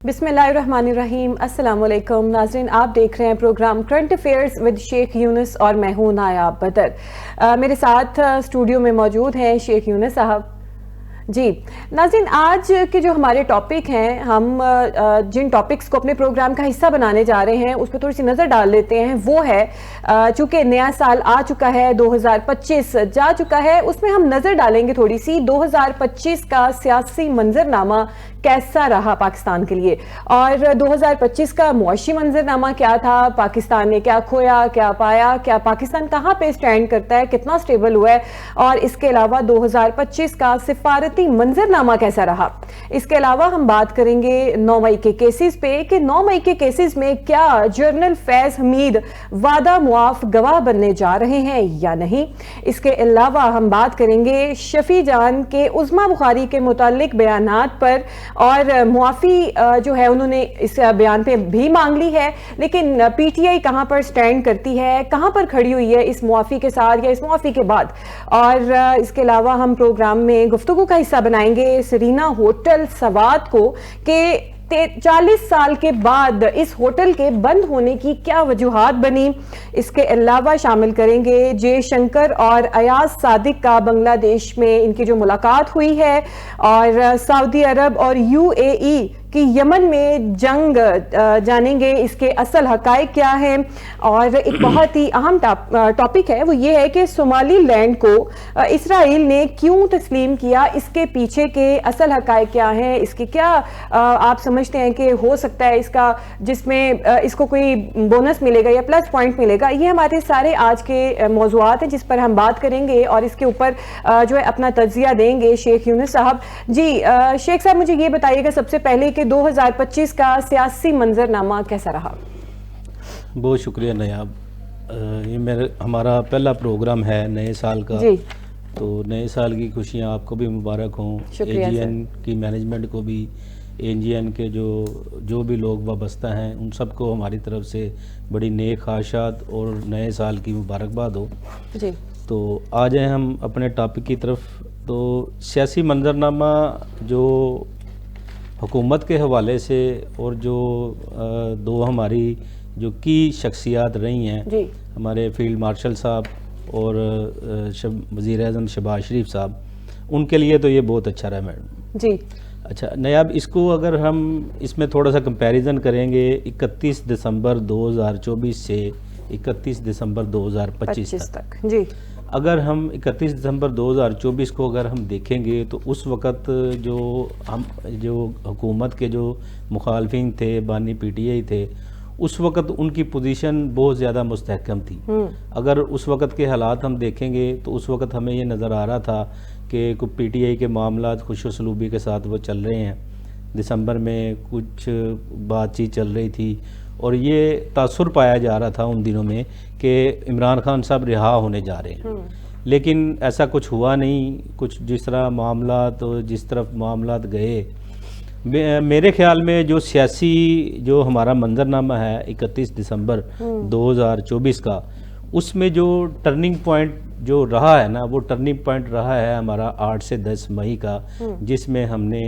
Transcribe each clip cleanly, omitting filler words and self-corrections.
بسم اللہ الرحمن الرحیم۔ السلام علیکم ناظرین، آپ دیکھ رہے ہیں پروگرام کرنٹ افیئرز ود شیخ یونس اور میں ہوں نایاب بدر۔ میرے ساتھ اسٹوڈیو میں موجود ہیں شیخ یونس صاحب۔ جی ناظرین، آج کے جو ہمارے ٹاپک ہیں، ہم جن ٹاپکس کو اپنے پروگرام کا حصہ بنانے جا رہے ہیں اس پہ تھوڑی سی نظر ڈال لیتے ہیں۔ وہ ہے چونکہ نیا سال آ چکا ہے، 2025 جا چکا ہے، اس میں ہم نظر ڈالیں گے تھوڑی سی 2025 کا سیاسی منظرنامہ کیسا رہا پاکستان کے لیے، اور 2025 کا معاشی منظرنامہ کیا تھا، پاکستان نے کیا کھویا، کیا پایا، کیا پاکستان کہاں پہ سٹینڈ کرتا ہے، کتنا سٹیبل ہوا ہے، اور اس کے علاوہ 2025 کا سفارتی منظرنامہ کیسا رہا۔ اس کے علاوہ ہم بات کریں گے 9 مئی کے کیسز پہ کہ 9 مئی کے کیسز میں کیا جنرل فیض حمید وعدہ معاف گواہ بننے جا رہے ہیں یا نہیں۔ اس کے علاوہ ہم بات کریں گے شفیع جان کے عظمیٰ بخاری کے متعلق بیانات پر، اور معافی جو ہے انہوں نے اس بیان پہ بھی مانگ لی ہے، لیکن پی ٹی آئی کہاں پر سٹینڈ کرتی ہے، کہاں پر کھڑی ہوئی ہے اس معافی کے ساتھ یا اس معافی کے بعد۔ اور اس کے علاوہ ہم پروگرام میں گفتگو کا حصہ بنائیں گے سرینا ہوٹل سوات کو کہ 40 سال کے بعد اس ہوٹل کے بند ہونے کی کیا وجوہات بنی۔ اس کے علاوہ شامل کریں گے جے شنکر اور ایاز صادق کا بنگلہ دیش میں ان کی جو ملاقات ہوئی ہے، اور سعودی عرب اور یو اے ای کہ یمن میں جنگ جانیں گے، اس کے اصل حقائق کیا ہیں۔ اور ایک بہت ہی اہم ٹاپک ہے، وہ یہ ہے کہ صومالی لینڈ کو اسرائیل نے کیوں تسلیم کیا، اس کے پیچھے کے اصل حقائق کیا ہیں، اس کے کیا آپ سمجھتے ہیں کہ ہو سکتا ہے اس کا، جس میں اس کو کوئی بونس ملے گا یا پلس پوائنٹ ملے گا۔ یہ ہمارے سارے آج کے موضوعات ہیں جس پر ہم بات کریں گے، اور اس کے اوپر جو ہے اپنا تجزیہ دیں گے شیخ یونس صاحب۔ جی شیخ صاحب، مجھے یہ بتائیے گا سب سے پہلے کہ 2025 کا سیاسی منظرنامہ کیسا رہا؟ بہت شکریہ نیاب۔ یہ ہمارا پہلا پروگرام ہے نئے سال کا، جی تو نئے سال کی خوشیاں آپ کو بھی مبارک ہوں، شکریہ اے جی این کی مینجمنٹ کو بھی، اے جی این کے جو بھی لوگ وابستہ ہیں ان سب کو ہماری طرف سے بڑی نیک خواہشات اور نئے سال کی مبارکباد ہو۔ جی تو آ جائیں ہم اپنے ٹاپک کی طرف۔ تو سیاسی منظرنامہ جو حکومت کے حوالے سے، اور جو دو ہماری جو کی شخصیات رہی ہیں، جی ہمارے فیلڈ مارشل صاحب اور وزیر اعظم شہباز شریف صاحب، ان کے لیے تو یہ بہت اچھا رہا میڈم۔ جی اچھا نیاب، اس کو اگر ہم اس میں تھوڑا سا کمپیریزن کریں گے 31 دسمبر 2024 سے 31 دسمبر 2025 تک، جی اگر ہم 31 دسمبر 2024 کو اگر ہم دیکھیں گے تو اس وقت جو حکومت کے جو مخالفین تھے، بانی پی ٹی آئی تھے، اس وقت ان کی پوزیشن بہت زیادہ مستحکم تھی۔ اگر اس وقت کے حالات ہم دیکھیں گے تو اس وقت ہمیں یہ نظر آ رہا تھا کہ پی ٹی آئی کے معاملات خوش اسلوبی کے ساتھ وہ چل رہے ہیں۔ دسمبر میں کچھ بات چیت چل رہی تھی، اور یہ تاثر پایا جا رہا تھا ان دنوں میں کہ عمران خان صاحب رہا ہونے جا رہے ہیں، لیکن ایسا کچھ ہوا نہیں۔ کچھ جس طرح معاملات، جس طرف معاملات گئے، میرے خیال میں جو سیاسی جو ہمارا منظرنامہ ہے 31 دسمبر 2024 کا، اس میں جو ٹرننگ پوائنٹ جو رہا ہے نا، وہ ٹرننگ پوائنٹ رہا ہے ہمارا 8 سے 10 مئی کا، جس میں ہم نے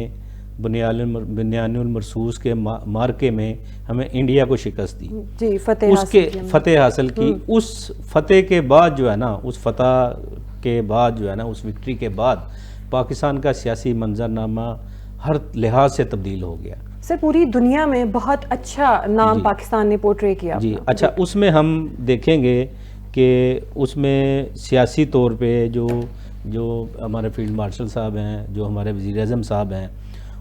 بنیان المرصوص کے مارکے میں ہمیں انڈیا کو شکست دی، جی فتح حاصل کی۔ اس فتح کے بعد جو ہے نا، اس فتح کے بعد جو ہے نا، اس وکٹری کے بعد پاکستان کا سیاسی منظرنامہ ہر لحاظ سے تبدیل ہو گیا۔ سر پوری دنیا میں بہت اچھا نام پاکستان نے پورٹری کیا۔ جی اچھا، اس میں ہم دیکھیں گے کہ اس میں سیاسی طور پہ جو ہمارے فیلڈ مارشل صاحب ہیں، جو ہمارے وزیر اعظم صاحب ہیں،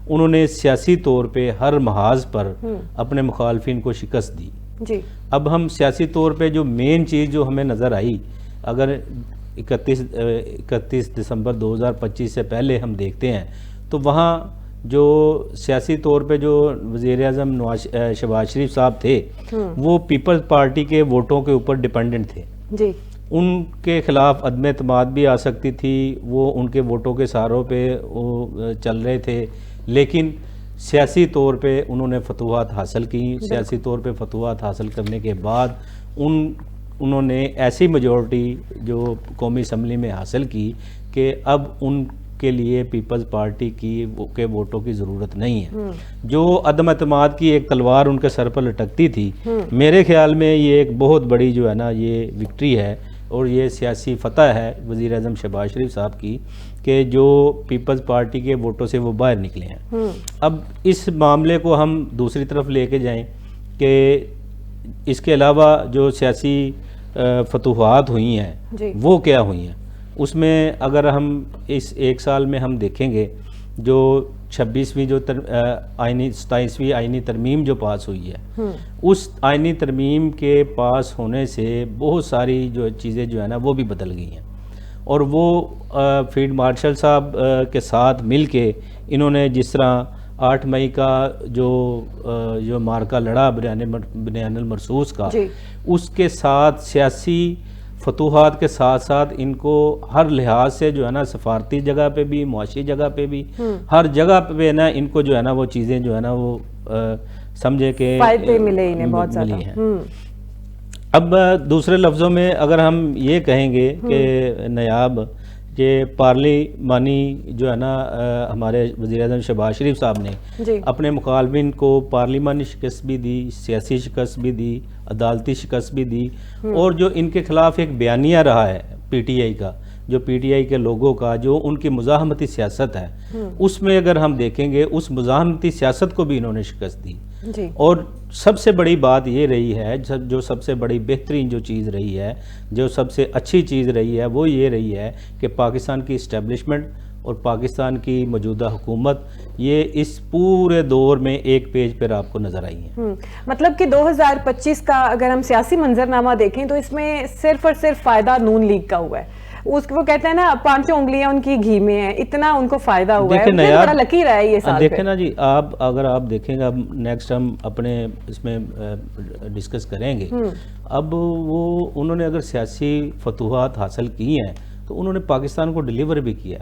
انہوں نے سیاسی طور پہ ہر محاذ پر اپنے مخالفین کو شکست دی۔ جی اب ہم سیاسی طور پہ جو مین چیز جو ہمیں نظر آئی، اگر 31 دسمبر 2025 سے پہلے ہم دیکھتے ہیں تو وہاں جو سیاسی طور پہ جو وزیر اعظم شہباز شریف صاحب تھے، وہ پیپلز پارٹی کے ووٹوں کے اوپر ڈیپینڈنٹ تھے۔ جی ان کے خلاف عدم اعتماد بھی آ سکتی تھی، وہ ان کے ووٹوں کے سہاروں پہ وہ چل رہے تھے، لیکن سیاسی طور پہ انہوں نے فتوحات حاصل کی۔ سیاسی طور پہ فتوحات حاصل کرنے کے بعد انہوں نے ایسی میجورٹی جو قومی اسمبلی میں حاصل کی کہ اب ان کے لیے پیپلز پارٹی کے ووٹوں کی ضرورت نہیں ہے. جو عدم اعتماد کی ایک تلوار ان کے سر پر لٹکتی تھی، میرے خیال میں یہ ایک بہت بڑی جو ہے نا یہ وکٹری ہے اور یہ سیاسی فتح ہے وزیر اعظم شہباز شریف صاحب کی کہ جو پیپلز پارٹی کے ووٹوں سے وہ باہر نکلے ہیں. اب اس معاملے کو ہم دوسری طرف لے کے جائیں کہ اس کے علاوہ جو سیاسی فتوحات ہوئی ہیں وہ کیا ہوئی ہیں. اس میں اگر ہم اس ایک سال میں ہم دیکھیں گے جو 26ویں جو 27ویں آئینی ترمیم جو پاس ہوئی ہے، اس آئینی ترمیم کے پاس ہونے سے بہت ساری جو چیزیں جو ہے نا وہ بھی بدل گئی ہیں. اور وہ فیلڈ مارشل صاحب کے ساتھ مل کے انہوں نے جس طرح 8 مئی کا جو مارکا لڑا بنیان المرصوص کا، اس کے ساتھ سیاسی فتوحات کے ساتھ ساتھ ان کو ہر لحاظ سے جو ہے نا سفارتی جگہ پہ بھی، معاشی جگہ پہ بھی، ہر جگہ پہ نا ان کو جو ہے نا وہ چیزیں جو ہے نا وہ سمجھے کہ فائدے ملے انہیں بہت زیادہ ہیں. اب دوسرے لفظوں میں اگر ہم یہ کہیں گے کہ نایاب یہ پارلیمانی جو ہے نا ہمارے وزیر اعظم شہباز شریف صاحب نے اپنے مخالفین کو پارلیمانی شکست بھی دی، سیاسی شکست بھی دی، عدالتی شکست بھی دی، اور جو ان کے خلاف ایک بیانیہ رہا ہے پی ٹی آئی کا، جو پی ٹی آئی کے لوگوں کا جو ان کی مزاحمتی سیاست ہے، اس میں اگر ہم دیکھیں گے اس مزاحمتی سیاست کو بھی انہوں نے شکست دی. اور سب سے بڑی بات یہ رہی ہے، جو سب سے بڑی بہترین جو چیز رہی ہے، جو سب سے اچھی چیز رہی ہے، وہ یہ رہی ہے کہ پاکستان کی اسٹیبلشمنٹ اور پاکستان کی موجودہ حکومت یہ اس پورے دور میں ایک پیج پر آپ کو نظر آئی ہیں. مطلب کہ 2025 کا اگر ہم سیاسی منظرنامہ دیکھیں تو اس میں صرف اور صرف فائدہ نون لیگ کا ہوا ہے. وہ کہتے ہیں نا 5 انگلیاں ان کی گھی میں ہیں، اتنا ان کو فائدہ ہوا ہے. بڑا لکی رہا ہے یہ سال. دیکھیں نا جی، اگر آپ دیکھیں گے، اب نیکسٹ ہم اپنے اس میں ڈسکس کریں گے. اب وہ انہوں نے اگر سیاسی فتوحات حاصل کی ہیں تو انہوں نے پاکستان کو ڈیلیور بھی کیا.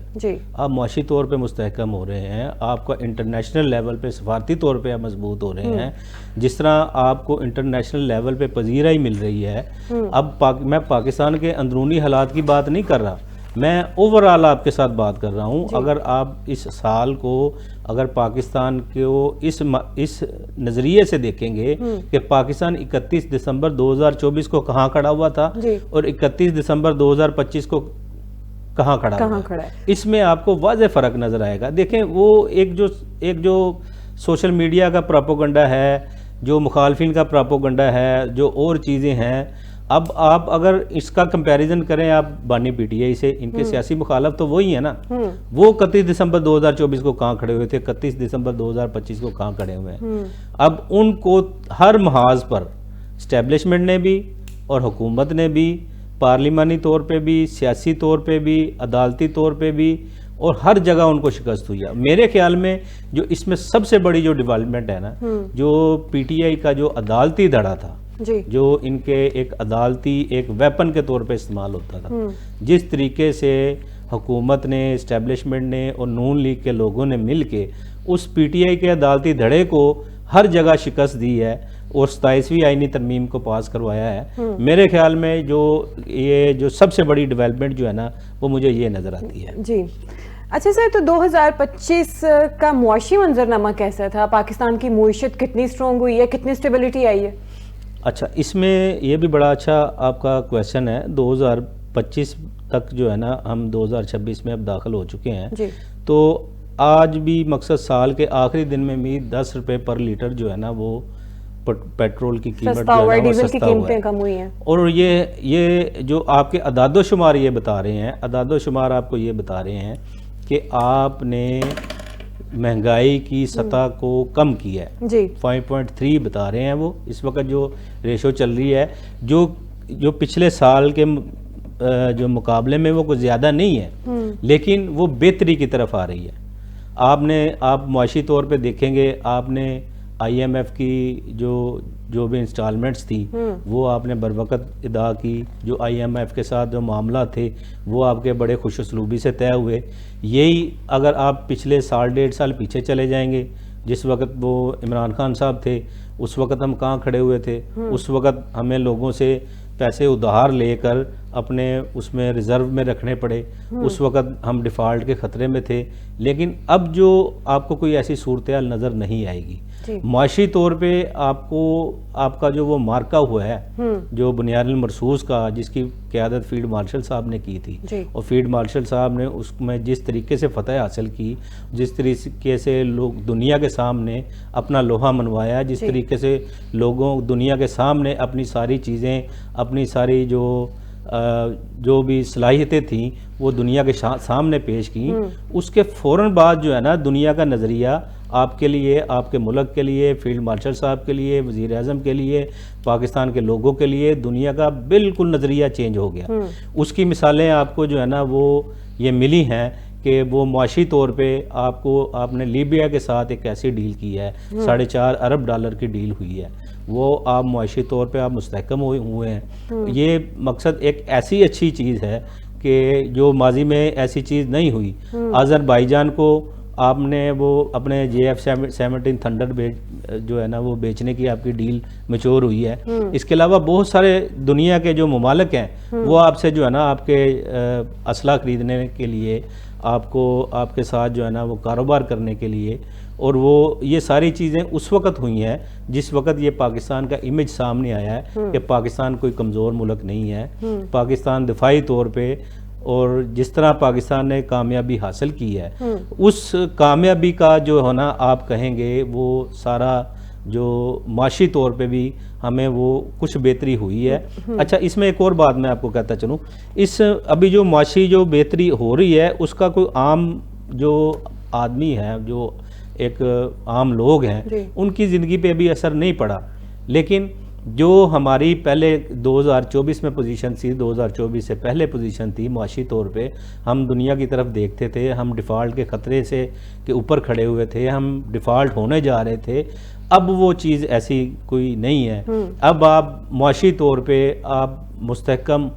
آپ معاشی طور پہ مستحکم ہو رہے ہیں، آپ کا انٹرنیشنل لیول پہ سفارتی طور پہ آپ مضبوط ہو رہے ہیں، جس طرح آپ کو انٹرنیشنل لیول پہ پذیرائی مل رہی ہے. اب میں پاکستان کے اندرونی حالات کی بات نہیں کر رہا، میں اوورآل آپ کے ساتھ بات کر رہا ہوں. اگر آپ اس سال کو اگر پاکستان کو اس نظریے سے دیکھیں گے کہ پاکستان 31 دسمبر 2024 کو کہاں کھڑا ہوا تھا اور 31 دسمبر 2025 کو کہاں کھڑا ہے، اس میں آپ کو واضح فرق نظر آئے گا. دیکھیں وہ ایک جو سوشل میڈیا کا پراپوگنڈا ہے، جو مخالفین کا پراپوگنڈا ہے، جو اور چیزیں ہیں. اب آپ اگر اس کا کمپیریزن کریں آپ بانی پی ٹی آئی سے، ان کے سیاسی مخالف تو وہی ہیں نا. وہ 31 دسمبر 2024 کو کہاں کھڑے ہوئے تھے، 31 دسمبر 2025 کو کہاں کھڑے ہوئے ہیں. اب ان کو ہر محاذ پر اسٹیبلشمنٹ نے بھی اور حکومت نے بھی، پارلیمانی طور پہ بھی، سیاسی طور پہ بھی، عدالتی طور پہ بھی، اور ہر جگہ ان کو شکست ہوئی ہے. میرے خیال میں جو اس میں سب سے بڑی جو ڈیولپمنٹ ہے نا، جو پی ٹی آئی کا جو عدالتی دھڑا تھا، جو ان کے ایک عدالتی ایک ویپن کے طور پہ استعمال ہوتا تھا، جس طریقے سے حکومت نے، اسٹیبلشمنٹ نے اور نون لیگ کے لوگوں نے مل کے اس پی ٹی آئی کے عدالتی دھڑے کو ہر جگہ شکست دی ہے اور 27ویں آئینی ترمیم کو پاس کروایا ہے. میرے خیال میں جو سب سے بڑی ڈیولپمنٹ جو ہے نا وہ مجھے یہ نظر آتی ہے. جی اچھا سر، تو 2025 کا معاشی منظرنامہ کیسا تھا؟ پاکستان کی معیشت کتنی سٹرونگ ہوئی ہے، کتنی سٹیبلٹی آئی ہے؟ اچھا، اس میں یہ بھی بڑا اچھا آپ کا کویشچن ہے. 2025 تک جو ہے نا ہم 2026 میں اب داخل ہو چکے ہیں. تو آج بھی مقصد سال کے آخری دن میں بھی 10 روپے پر لیٹر جو ہے نا وہ پیٹرول کی قیمت سستا ہوا ہے، ڈیزل کی قیمتیں کم ہوئی ہیں. اور یہ جو آپ کے اعداد و شمار یہ بتا رہے ہیں، اعداد و شمار آپ کو یہ بتا رہے ہیں کہ آپ نے مہنگائی کی سطح کو کم کیا ہے. 5.3 بتا رہے ہیں وہ اس وقت جو ریشو چل رہی ہے، جو پچھلے سال کے جو مقابلے میں وہ کوئی زیادہ نہیں ہے، لیکن وہ بہتری کی طرف آ رہی ہے. آپ معاشی طور پہ دیکھیں گے، آپ نے آئی ایم ایف کی جو بھی انسٹالمنٹس تھی وہ آپ نے بروقت ادا کی. جو آئی ایم ایف کے ساتھ جو معاملات تھے وہ آپ کے بڑے خوش اسلوبی سے طے ہوئے. یہی اگر آپ پچھلے سال 1.5 سال پیچھے چلے جائیں گے، جس وقت وہ عمران خان صاحب تھے، اس وقت ہم کہاں کھڑے ہوئے تھے؟ اس وقت ہمیں لوگوں سے پیسے ادھار لے کر اپنے اس میں ریزرو میں رکھنے پڑے. اس وقت ہم ڈیفالٹ کے خطرے میں تھے. لیکن اب جو آپ کو کوئی ایسی صورتحال نظر نہیں آئے گی. معاشی طور پہ آپ کا جو وہ مارکا ہوا ہے جو بنیاد المرصوص کا، جس کی قیادت فیلڈ مارشل صاحب نے کی تھی، اور فیلڈ مارشل صاحب نے اس میں جس طریقے سے فتح حاصل کی، جس طریقے سے لوگ دنیا کے سامنے اپنا لوہا منوایا، جس طریقے سے لوگوں دنیا کے سامنے اپنی ساری چیزیں، اپنی ساری جو بھی صلاحیتیں تھیں وہ دنیا کے سامنے پیش کیں، اس کے فوراً بعد جو ہے نا دنیا کا نظریہ آپ کے لیے، آپ کے ملک کے لیے، فیلڈ مارشل صاحب کے لیے، وزیر اعظم کے لیے، پاکستان کے لوگوں کے لیے دنیا کا بالکل نظریہ چینج ہو گیا. اس کی مثالیں آپ کو جو ہے نا وہ یہ ملی ہیں کہ وہ معاشی طور پہ آپ نے لیبیا کے ساتھ ایک ایسی ڈیل کی ہے، $4.5 ارب کی ڈیل ہوئی ہے. وہ آپ معاشی طور پہ آپ مستحکم ہوئے ہیں. یہ مقصد ایک ایسی اچھی چیز ہے کہ جو ماضی میں ایسی چیز نہیں ہوئی. آذربائیجان کو آپ نے وہ اپنے JF-17 تھنڈر جو ہے نا وہ بیچنے کی آپ کی ڈیل میچور ہوئی ہے. اس کے علاوہ بہت سارے دنیا کے جو ممالک ہیں وہ آپ سے جو ہے نا آپ کے اسلحہ خریدنے کے لیے، آپ کے ساتھ جو ہے نا وہ کاروبار کرنے کے لیے، اور وہ یہ ساری چیزیں اس وقت ہوئی ہیں جس وقت یہ پاکستان کا امیج سامنے آیا ہے کہ پاکستان کوئی کمزور ملک نہیں ہے. پاکستان دفاعی طور پہ، اور جس طرح پاکستان نے کامیابی حاصل کی ہے، اس کامیابی کا جو ہونا آپ کہیں گے وہ سارا جو معاشی طور پہ بھی ہمیں وہ کچھ بہتری ہوئی ہے. اچھا، اس میں ایک اور بات میں آپ کو کہتا چلوں، ابھی جو معاشی جو بہتری ہو رہی ہے اس کا کوئی عام جو آدمی ہے، جو ایک عام لوگ ہیں، ان کی زندگی پہ ابھی اثر نہیں پڑا. لیکن جو ہماری پہلے 2024 میں پوزیشن تھی، 2024 سے پہلے پوزیشن تھی معاشی طور پہ، ہم دنیا کی طرف دیکھتے تھے، ہم ڈیفالٹ کے خطرے سے کے اوپر کھڑے ہوئے تھے، ہم ڈیفالٹ ہونے جا رہے تھے. اب وہ چیز ایسی کوئی نہیں ہے. اب آپ معاشی طور پہ آپ مستحکم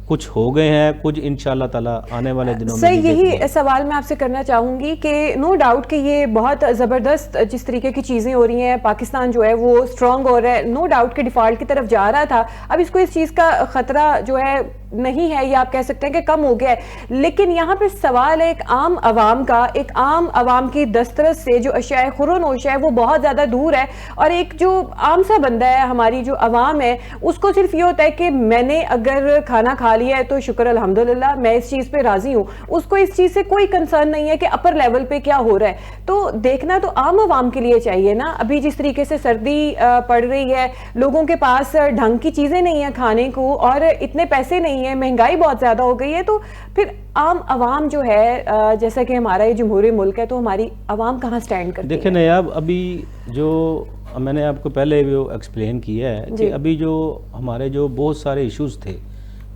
کچھ ہو گئے ہیں، کچھ انشاءاللہ تعالی آنے والے دنوں میں. صحیح، یہی سوال میں آپ سے کرنا چاہوں گی کہ نو ڈاؤٹ کہ یہ بہت زبردست جس طریقے کی چیزیں ہو رہی ہیں، پاکستان جو ہے وہ اسٹرانگ ہو رہا ہے، نو ڈاؤٹ کہ ڈیفالٹ کی طرف جا رہا تھا. اب اس کو اس چیز کا خطرہ جو ہے نہیں ہے، یا آپ کہہ سکتے ہیں کہ کم ہو گیا ہے. لیکن یہاں پہ سوال ہے ایک عام عوام کا، ایک عام عوام کی دسترس سے جو اشیاء خورونوش ہے وہ بہت زیادہ دور ہے. اور ایک جو عام سا بندہ ہے، ہماری جو عوام ہے، اس کو صرف یہ ہوتا ہے کہ میں نے اگر کھانا کھا لیا ہے تو شکر الحمدللہ، میں اس چیز پہ راضی ہوں. اس کو اس چیز سے کوئی کنسرن نہیں ہے کہ اپر لیول پہ کیا ہو رہا ہے. تو دیکھنا تو عام عوام کے لیے چاہیے نا. ابھی جس طریقے سے سردی پڑ رہی ہے، لوگوں کے پاس ڈھنگ کی چیزیں نہیں ہیں کھانے کو، اور اتنے پیسے نہیں ہیں، مہنگائی بہت زیادہ ہو گئی ہے. تو پھر عام عوام جو ہے، جیسا کہ ہمارا یہ جمہوری ملک ہے، تو ہماری عوام کہاں سٹینڈ کرتی ہے؟ دیکھیں نیاب، ابھی جو میں نے آپ کو پہلے بھی ایکسپلین کیا ہے کہ ابھی جو ہمارے جو بہت سارے ایشوز تھے،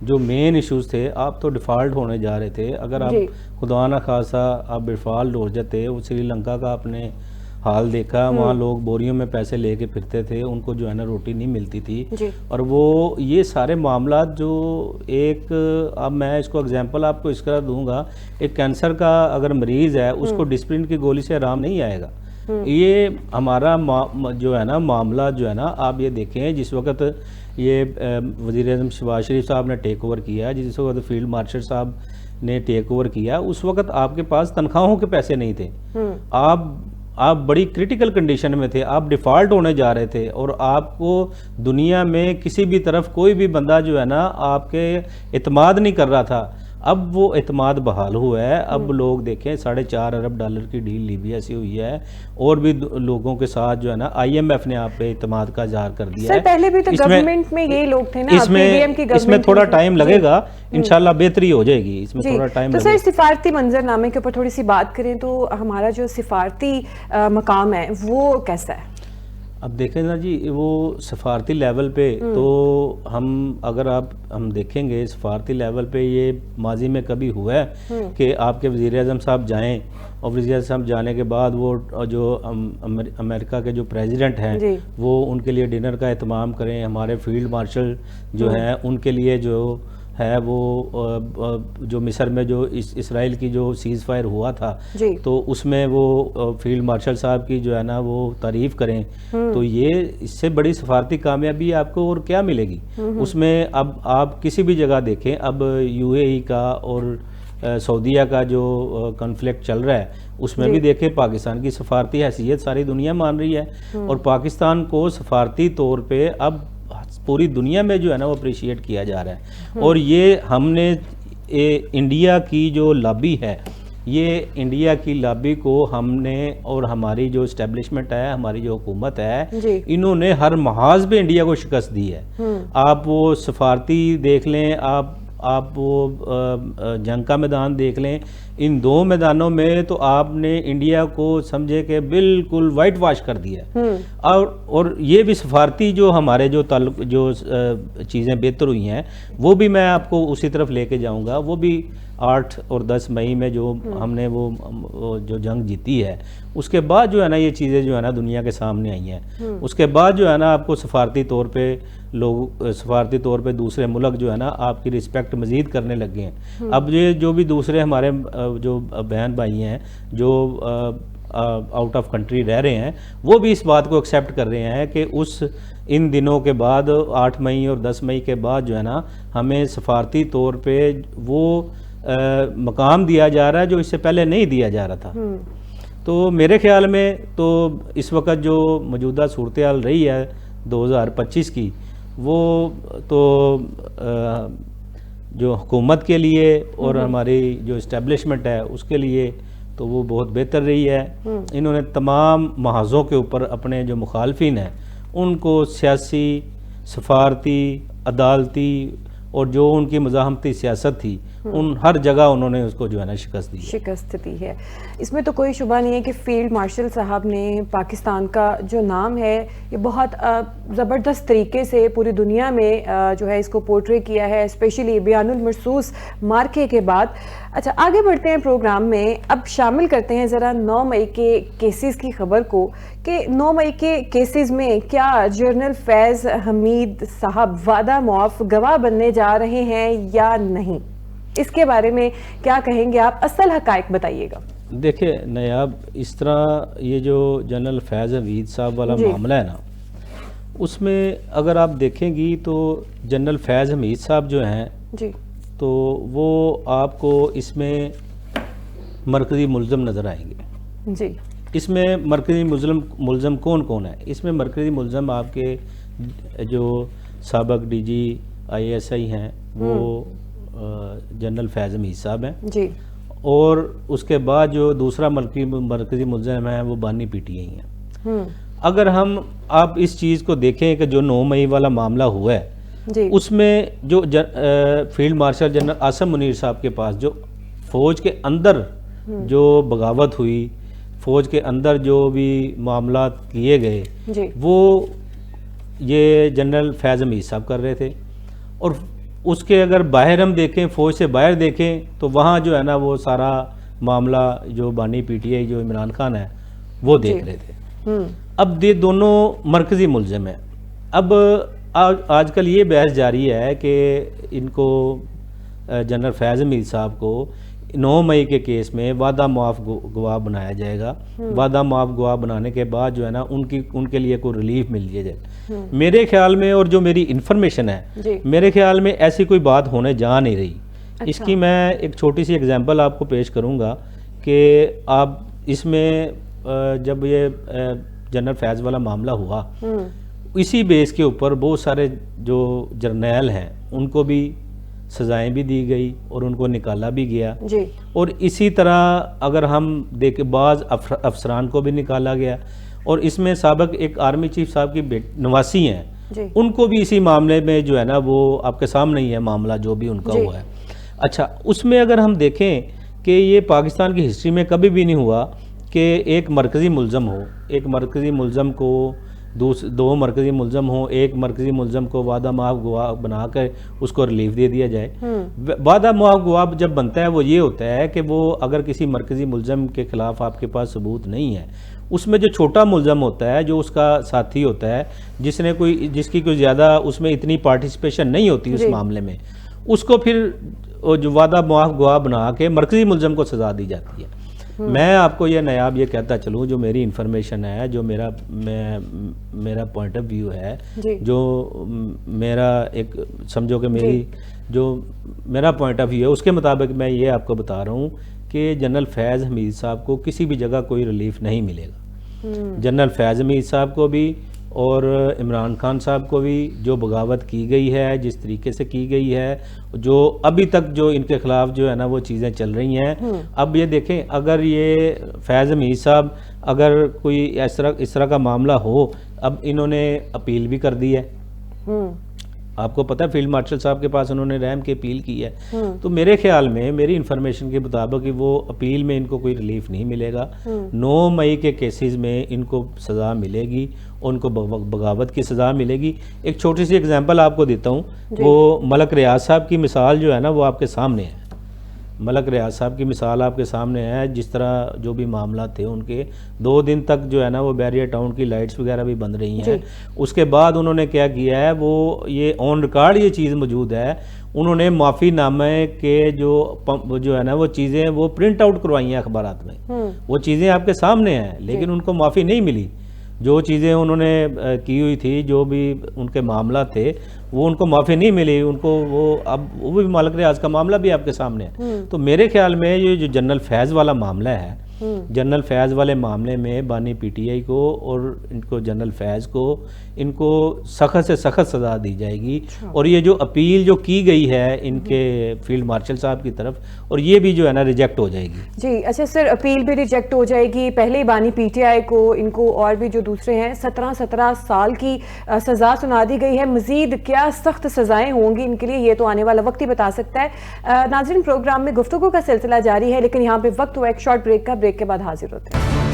جو مین ایشوز تھے، آپ تو ڈیفالٹ ہونے جا رہے تھے. اگر آپ خدا نہ خاصا آپ ڈیفالٹ ہو جاتے، وہ سری لنکا کا آپ نے حال دیکھا، وہاں لوگ بوریوں میں پیسے لے کے پھرتے تھے، ان کو جو ہے نا روٹی نہیں ملتی تھی. اور وہ یہ سارے معاملات جو ایک، اب میں اس کو اگزامپل آپ کو اس طرح دوں گا، ایک کینسر کا اگر مریض ہے، اس کو ڈسپلن کی گولی سے آرام نہیں آئے گا. یہ ہمارا جو ہے نا معاملہ جو ہے نا، آپ یہ دیکھیں جس وقت یہ وزیر اعظم شہباز شریف صاحب نے ٹیک اوور کیا، جس وقت فیلڈ مارشل صاحب نے ٹیک اوور کیا، اس وقت آپ کے پاس تنخواہوں کے پیسے نہیں تھے. آپ بڑی کریٹیکل کنڈیشن میں تھے، آپ ڈیفالٹ ہونے جا رہے تھے، اور آپ کو دنیا میں کسی بھی طرف کوئی بھی بندہ جو ہے نا آپ کے اعتماد نہیں کر رہا تھا. اب وہ اعتماد بحال ہوا ہے. اب لوگ دیکھیں $4.5 ارب کی ڈیل لیبیا سے ہوئی ہے، اور بھی لوگوں کے ساتھ جو ہے نا IMF نے آپ پہ اعتماد کا اظہار کر دیا ہے. پہلے بھی تو گورنمنٹ میں یہی لوگ تھے نا، اس میں تھوڑا ٹائم لگے گا، انشاءاللہ بہتری ہو جائے گی. اس میں تھوڑا ٹائم لگے گا. تو سر، سفارتی منظر نامے کے اوپر تھوڑی سی بات کریں تو ہمارا جو سفارتی مقام ہے وہ کیسا ہے؟ اب دیکھیں نا جی، وہ سفارتی لیول پہ تو ہم دیکھیں گے سفارتی لیول پہ یہ ماضی میں کبھی ہوا ہے کہ آپ کے وزیر اعظم صاحب جائیں، اور وزیر اعظم صاحب جانے کے بعد وہ جو امریکہ کے جو پریزیڈنٹ ہیں وہ ان کے لیے ڈنر کا اہتمام کریں. ہمارے فیلڈ مارشل جو ہیں ان کے لیے جو ہے وہ جو مصر میں جو اسرائیل کی جو سیز فائر ہوا تھا تو اس میں وہ فیلڈ مارشل صاحب کی جو ہے نا وہ تعریف کریں تو یہ اس سے بڑی سفارتی کامیابی آپ کو اور کیا ملے گی. اس میں اب آپ کسی بھی جگہ دیکھیں, اب یو اے ای کا اور سعودیہ کا جو کنفلکٹ چل رہا ہے اس میں بھی دیکھیں پاکستان کی سفارتی حیثیت ساری دنیا مان رہی ہے, اور پاکستان کو سفارتی طور پہ اب پوری دنیا میں جو ہے نا وہ اپریشیٹ کیا جا رہا ہے. اور یہ ہم نے انڈیا کی جو لابی ہے, یہ انڈیا کی لابی کو ہم نے اور ہماری جو اسٹیبلشمنٹ ہے, ہماری جو حکومت ہے, انہوں نے ہر محاذ پہ انڈیا کو شکست دی ہے. آپ وہ سفارتی دیکھ لیں, آپ وہ جنگ کا میدان دیکھ لیں, ان دو میدانوں میں تو آپ نے انڈیا کو سمجھے کہ بالکل وائٹ واش کر دیا ہے. اور یہ بھی سفارتی جو ہمارے جو تعلق جو چیزیں بہتر ہوئی ہیں وہ بھی میں آپ کو اسی طرف لے کے جاؤں گا. وہ بھی 8 اور 10 مئی میں جو ہم نے وہ جو جنگ جیتی ہے اس کے بعد جو ہے نا یہ چیزیں جو ہے نا دنیا کے سامنے آئی ہیں. اس کے بعد جو ہے نا آپ کو سفارتی طور پہ سفارتی طور پہ دوسرے ملک جو ہے نا آپ کی رسپیکٹ مزید کرنے لگے ہیں. اب یہ جو بھی دوسرے ہمارے جو بہن بھائی ہیں جو آؤٹ آف کنٹری رہ رہے ہیں وہ بھی اس بات کو ایکسیپٹ کر رہے ہیں کہ ان دنوں کے بعد 8 مئی اور 10 مئی کے بعد جو ہے نا ہمیں سفارتی طور پہ وہ مقام دیا جا رہا ہے جو اس سے پہلے نہیں دیا جا رہا تھا. تو میرے خیال میں تو اس وقت جو موجودہ صورتحال رہی ہے 2025 کی, وہ تو جو حکومت کے لیے اور ہماری جو اسٹیبلشمنٹ ہے اس کے لیے تو وہ بہت بہتر رہی ہے. انہوں نے تمام محاذوں کے اوپر اپنے جو مخالفین ہیں ان کو سیاسی, سفارتی, عدالتی اور جو ان کی مزاحمتی سیاست تھی ان ہر جگہ انہوں نے اس کو جو ہے نا شکست دی ہے. اس میں تو کوئی شبہ نہیں ہے کہ فیلڈ مارشل صاحب نے پاکستان کا جو نام ہے یہ بہت زبردست طریقے سے پوری دنیا میں جو ہے اس کو پورٹری کیا ہے, اسپیشلی بیان المرصوص مارکے کے بعد. اچھا, آگے بڑھتے ہیں پروگرام میں. اب شامل کرتے ہیں ذرا 9 مئی کے کیسز کی خبر کو کہ 9 مئی کے کیسز میں کیا جنرل فیض حمید صاحب وعدہ معاف گواہ بننے جا رہے ہیں یا نہیں, اس کے بارے میں کیا کہیں گے آپ؟ اصل حقائق بتائیے گا. دیکھیں نیاب, اس طرح یہ جو جنرل فیض حمید صاحب والا معاملہ ہے نا, اس میں اگر آپ دیکھیں گی تو جنرل فیض حمید صاحب جو ہیں تو وہ آپ کو اس میں مرکزی ملزم نظر آئیں گے. اس میں مرکزی ملزم کون کون ہے؟ اس میں مرکزی ملزم آپ کے جو سابق ڈی جی ISI ہیں وہ جنرل فیض حمید صاحب ہیں, اور اس کے بعد جو دوسرا مرکزی ملزم ہے وہ بانی PTI ہیں. اگر آپ اس چیز کو دیکھیں کہ جو 9 مئی والا معاملہ ہوا ہے اس میں جو field marshal general Asim Munir صاحب کے پاس جو فوج کے اندر جو بغاوت ہوئی, فوج کے اندر جو بھی معاملات کیے گئے وہ یہ جنرل فیض حمید صاحب کر رہے تھے. اور اس کے اگر باہر ہم دیکھیں, فوج سے باہر دیکھیں تو وہاں جو ہے نا وہ سارا معاملہ جو بانی PTI جو عمران خان ہے وہ دیکھ رہے تھے. اب یہ دونوں مرکزی ملزم ہیں. اب آج کل یہ بحث جاری ہے کہ ان کو جنرل فیض حمید صاحب کو 9 مئی کے کیس میں وعدہ معاف گواہ بنایا جائے گا. وعدہ معاف گواہ بنانے کے بعد جو ہے نا ان کے لیے کوئی ریلیف مل جائے. میرے خیال میں اور جو میری انفارمیشن ہے میرے خیال میں ایسی کوئی بات ہونے جا نہیں رہی. اس کی میں ایک چھوٹی سی اگزامپل آپ کو پیش کروں گا کہ آپ اس میں جب یہ جنرل فیض والا معاملہ ہوا اسی بیس کے اوپر بہت سارے جو جرنیل ہیں ان کو بھی سزائیں بھی دی گئی اور ان کو نکالا بھی گیا. اور اسی طرح اگر ہم دیکھیں بعض افسران کو بھی نکالا گیا. اور اس میں سابق ایک آرمی چیف صاحب کی نواسی ہیں ان کو بھی اسی معاملے میں جو ہے نا وہ آپ کے سامنے ہی ہے معاملہ جو بھی ان کا ہوا ہے. اچھا, اس میں اگر ہم دیکھیں کہ یہ پاکستان کی ہسٹری میں کبھی بھی نہیں ہوا کہ ایک مرکزی ملزم ہو, ایک مرکزی ملزم کو دو مرکزی ملزم ہوں, ایک مرکزی ملزم کو وعدہ معاف گواہ بنا کر اس کو ریلیف دے دیا جائے. وعدہ معاف گواہ جب بنتا ہے وہ یہ ہوتا ہے کہ وہ اگر کسی مرکزی ملزم کے خلاف آپ کے پاس ثبوت نہیں ہے, اس میں جو چھوٹا ملزم ہوتا ہے جو اس کا ساتھی ہوتا ہے جس کی کوئی زیادہ اس میں اتنی پارٹیسپیشن نہیں ہوتی اس معاملے میں, اس کو پھر جو وعدہ معاف گواہ بنا کے مرکزی ملزم کو سزا دی جاتی ہے. میں آپ کو یہ نایاب یہ کہتا چلوں جو میری انفارمیشن ہے, جو میرا پوائنٹ آف ویو ہے, جو میرا ایک سمجھو کہ میری جو میرا پوائنٹ آف ویو ہے اس کے مطابق میں یہ آپ کو بتا رہا ہوں کہ جنرل فیض حمید صاحب کو کسی بھی جگہ کوئی ریلیف نہیں ملے گا. جنرل فیض حمید صاحب کو بھی اور عمران خان صاحب کو بھی جو بغاوت کی گئی ہے, جس طریقے سے کی گئی ہے, جو ابھی تک جو ان کے خلاف جو ہے نا وہ چیزیں چل رہی ہیں. اب یہ دیکھیں اگر یہ فیض حمید صاحب اگر کوئی اس طرح کا معاملہ ہو, اب انہوں نے اپیل بھی کر دی ہے, آپ کو پتہ ہے فیلڈ مارشل صاحب کے پاس انہوں نے رحم کی اپیل کی ہے. تو میرے خیال میں میری انفارمیشن کے مطابق وہ اپیل میں ان کو کوئی ریلیف نہیں ملے گا. 9 مئی کے کیسز میں ان کو سزا ملے گی, ان کو بغاوت کی سزا ملے گی. ایک چھوٹی سی اگزامپل آپ کو دیتا ہوں, وہ ملک ریاض صاحب کی مثال جو ہے نا وہ آپ کے سامنے ہے. ملک ریاض صاحب کی مثال آپ کے سامنے ہے. جس طرح جو بھی معاملات تھے ان کے 2 دن تک جو ہے نا وہ بیریا ٹاؤن کی لائٹس وغیرہ بھی بند رہی ہیں. اس کے بعد انہوں نے کیا کیا ہے, وہ یہ آن ریکارڈ یہ چیز موجود ہے, انہوں نے معافی نامے کے جو ہے نا وہ چیزیں وہ پرنٹ آؤٹ کروائی ہیں اخبارات میں. وہ چیزیں آپ کے سامنے ہیں, لیکن ان کو معافی نہیں ملی. جو چیزیں انہوں نے کی ہوئی تھی, جو بھی ان کے معاملات تھے, وہ ان کو معافی نہیں ملی ان کو. وہ بھی ملک ریاض کا معاملہ بھی آپ کے سامنے ہے. تو میرے خیال میں یہ جو جنرل فیض والا معاملہ ہے, جنرل فیض والے معاملے میں بانی پی ٹی آئی کو اور ان کو جنرل فیض کو ان کو سخت سے سخت سزا دی جائے گی. اور یہ جو اپیل جو کی گئی ہے ان کے فیلڈ مارشل صاحب کی طرف, اور یہ بھی جو ہے نا ریجیکٹ ہو جائے گی. جی اچھا سر, اپیل بھی ریجیکٹ ہو جائے گی. پہلے بانی پی ٹی آئی کو, ان کو اور بھی جو دوسرے ہیں 17 سال کی سزا سنا دی گئی ہے. مزید کیا سخت سزائیں ہوں گی ان کے لیے یہ تو آنے والا وقت ہی بتا سکتا ہے. ناظرین پروگرام میں گفتگو کا سلسلہ جاری ہے, لیکن یہاں پہ وقت ہوا ایک شارٹ بریک کا. بریک کے بعد حاضر ہوتے ہیں.